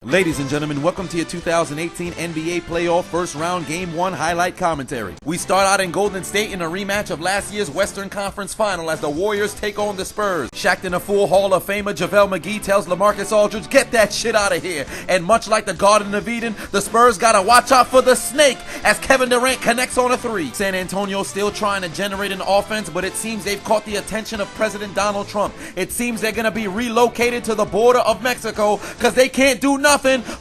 Ladies and gentlemen, welcome to your 2018 NBA Playoff First Round Game 1 highlight commentary. We start out in Golden State in a rematch of last year's Western Conference Final as the Warriors take on the Spurs. Shacked in a full Hall of Famer, JaVale McGee tells LaMarcus Aldridge, "Get that shit out of here." And much like the Garden of Eden, the Spurs gotta watch out for the snake as Kevin Durant connects on a three. San Antonio still trying to generate an offense, but it seems they've caught the attention of President Donald Trump. It seems they're gonna be relocated to the border of Mexico because they can't do nothing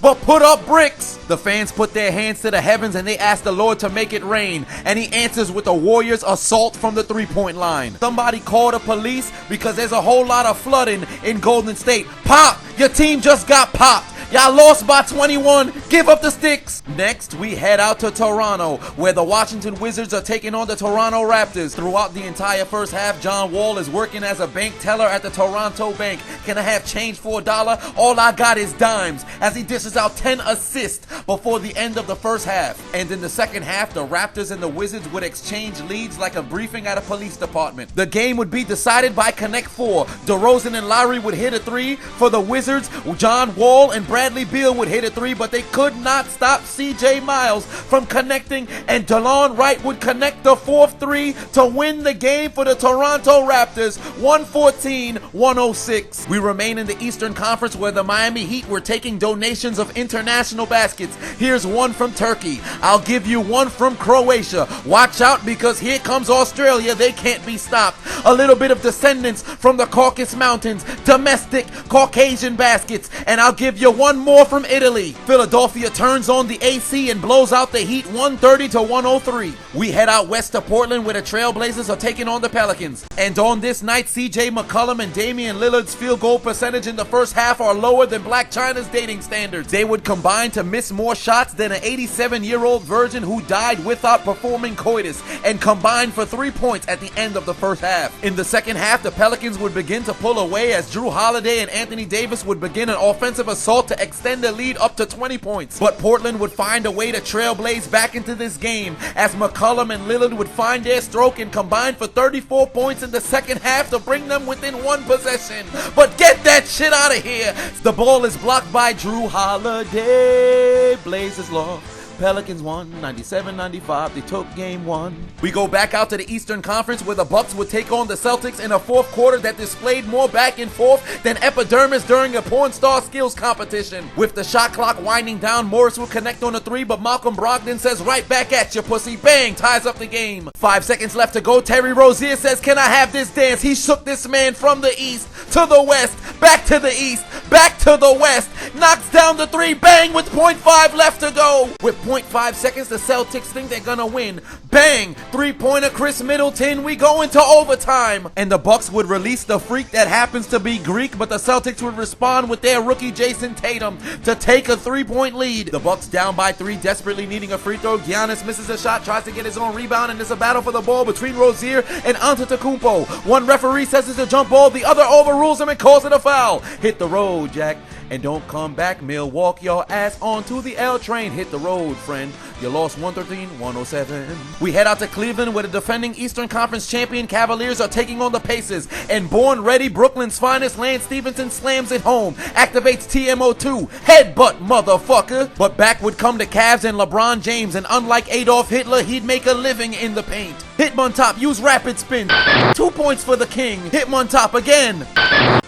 but put up bricks. The fans put their hands to the heavens and they ask the Lord to make it rain, and he answers with the Warriors' assault from the three-point line. Somebody call the police because there's a whole lot of flooding in Golden State. Pop, your team just got popped. Y'all lost by 21. Give up the sticks. Next, we head out to Toronto, where the Washington Wizards are taking on the Toronto Raptors. Throughout the entire first half, John Wall is working as a bank teller at the Toronto Bank. Can I have change for $1? All I got is dimes, as he dishes out 10 assists before the end of the first half. And in the second half, the Raptors and the Wizards would exchange leads like a briefing at a police department. The game would be decided by Connect Four. DeRozan and Lowry would hit a three for the Wizards. John Wall and Bradley Beal would hit a three, but they could not stop CJ Miles from connecting, and DeLon Wright would connect the fourth three to win the game for the Toronto Raptors, 114-106. We remain in the Eastern Conference, where the Miami Heat were taking donations of international baskets. Here's one from Turkey. I'll give you one from Croatia. Watch out, because here comes Australia. They can't be stopped. A little bit of descendants from the Caucasus Mountains, domestic Caucasian baskets, and I'll give you one more from Italy. Philadelphia turns on the AC and blows out the Heat 130-103. We head out west to Portland, where the Trailblazers are taking on the Pelicans. And on this night, CJ McCollum and Damian Lillard's field goal percentage in the first half are lower than Blac Chyna's dating standards. They would combine to miss more shots than an 87-year-old virgin who died without performing coitus, and combined for 3 points at the end of the first half. In the second half, the Pelicans would begin to pull away as Drew Holiday and Anthony Davis would begin an offensive assault to extend the lead up to 20 points. But Portland would find a way to trailblaze back into this game as McCollum and Lillard would find their stroke and combine for 34 points in the second half to bring them within one possession. But get that shit out of here. The ball is blocked by Drew Holiday. Blazers lost. Pelicans won 97-95. They took game one. We go back out to the Eastern Conference, where the Bucks would take on the Celtics in a fourth quarter that displayed more back and forth than epidermis during a porn star skills competition. With the shot clock winding down, Morris would connect on a three, but Malcolm Brogdon says, "Right back at you, pussy." Bang! Ties up the game. 5 seconds left to go. Terry Rozier says, "Can I have this dance?" He shook this man from the east to the west, back to the east, back to the west, knocks down the three, bang, with 0.5 left to go. With 0.5 seconds, the Celtics think they're gonna win. Bang! Three-pointer Chris Middleton. We go into overtime. And the Bucks would release the freak that happens to be Greek, but the Celtics would respond with their rookie Jason Tatum to take a 3-point lead. The Bucks down by 3, desperately needing a free throw. Giannis misses a shot, tries to get his own rebound, and there's a battle for the ball between Rozier and Antetokounmpo. One referee says it's a jump ball, the other overrules him and calls it a foul. Hit the road, Jack, and don't come back. Milwaukee, your ass onto the L train. Hit the road, friend. You lost 113-107. We head out to Cleveland, where the defending Eastern Conference champion Cavaliers are taking on the Pacers. And born ready, Brooklyn's finest Lance Stevenson slams it home. Activates TMO2. Headbutt, motherfucker. But back would come the Cavs and LeBron James. And unlike Adolf Hitler, he'd make a living in the paint. Hit on top. Use rapid spin. 2 points for the king. Hit on top again.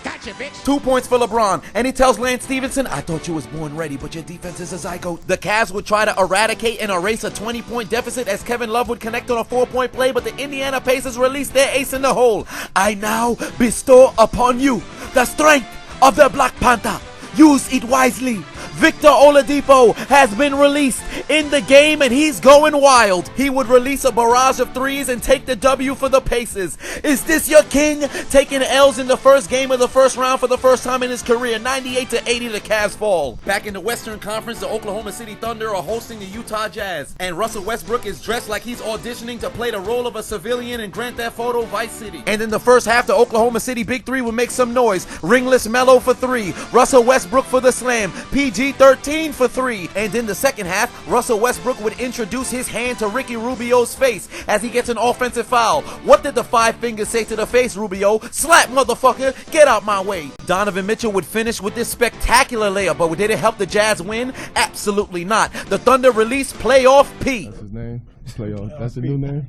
Gotcha, bitch. 2 points for LeBron. And he tells Lance Stevenson, "I thought you was born ready, but your defense is a zygote." The Cavs would try to eradicate and erase a 20-point deficit as Kevin Love would connect on a 4-point play, but the Indiana Pacers released their ace in the hole. "I now bestow upon you the strength of the Black Panther. Use it wisely." Victor Oladipo has been released in the game, and he's going wild. He would release a barrage of threes and take the W for the Pacers. Is this your king? Taking L's in the first game of the first round for the first time in his career. 98-80, the Cavs fall. Back in the Western Conference, the Oklahoma City Thunder are hosting the Utah Jazz, and Russell Westbrook is dressed like he's auditioning to play the role of a civilian in Grand Theft Auto Vice City. And in the first half, the Oklahoma City Big Three would make some noise. Ringless Melo for 3, Russell Westbrook for the slam, PG 13 for 3. And in the second half, Russell Westbrook would introduce his hand to Ricky Rubio's face as he gets an offensive foul. What did the five fingers say to the face, Rubio? Slap, motherfucker, get out my way. Donovan Mitchell would finish with this spectacular layup, but did it help the Jazz win? Absolutely not. The Thunder released Playoff P. That's his name? Playoff. That's the new name?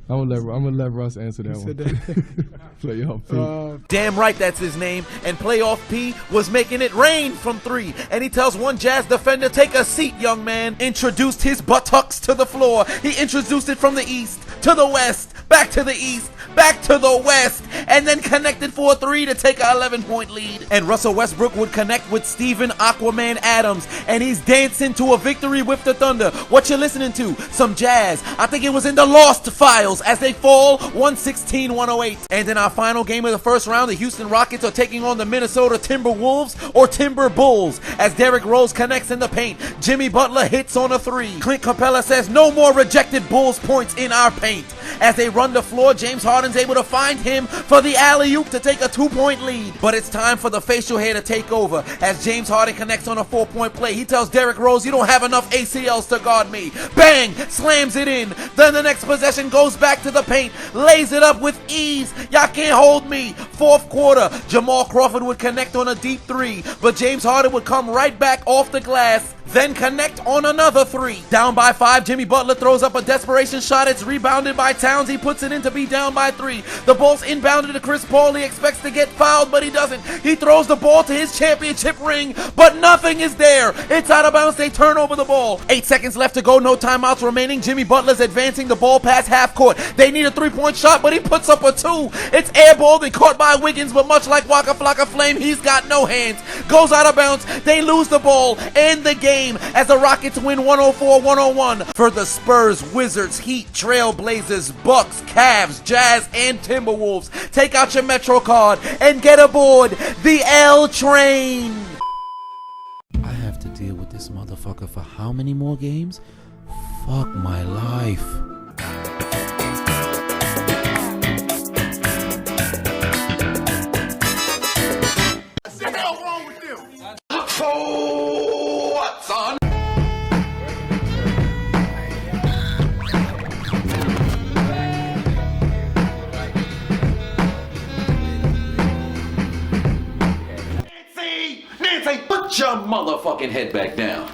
I'm gonna let Russ answer that one. Playoff P. Damn right that's his name. And Playoff P was making it rain from three. And he tells one Jazz defender, take a seat, young man. Introduced his buttocks to the floor. He introduced it from the east to the west, back to the east, back to the west, and then connected for a three to take a 11-point lead. And Russell Westbrook would connect with Steven Aquaman Adams, and he's dancing to a victory with the Thunder. What you listening to? Some jazz. I think it was in the Lost Files as they fall 116-108. And in our final game of the first round, the Houston Rockets are taking on the Minnesota Timberwolves or Timber Bulls as Derrick Rose connects in the paint. Jimmy Butler hits on a three. Clint Capella says no more rejected Bulls points in our paint. As they run the floor, James Harden's able to find him for the alley-oop to take a 2-point lead. But it's time for the facial hair to take over as James Harden connects on a 4-point play. He tells Derrick Rose, you don't have enough ACLs to guard me. Bang! Slams it in. Then the next possession goes back to the paint. Lays it up with ease. Y'all can't hold me. Fourth quarter, Jamal Crawford would connect on a deep three, but James Harden would come right back off the glass, then connect on another three. Down by 5, Jimmy Butler throws up a desperation shot. It's rebounded by Towns. He puts it in to be down by 3. The ball's inbounded to Chris Paul. He expects to get fouled, but he doesn't. He throws the ball to his championship ring, but nothing is there. It's out of bounds. They turn over the ball. 8 seconds left to go. No timeouts remaining. Jimmy Butler's advancing the ball past half court. They need a 3-point shot, but he puts up a 2. It's airballed and caught by Wiggins, but much like Waka Flocka Flame, he's got no hands. Goes out of bounds. They lose the ball and the game as the Rockets win 104-101. For the Spurs, Wizards, Heat, Trailblazers, Bucks, Cavs, Jazz, and Timberwolves, take out your Metro card and get aboard the L train. I have to deal with this motherfucker for how many more games? Fuck my life. What the hell wrong with them? So what, son? Nancy, put your motherfucking head back down.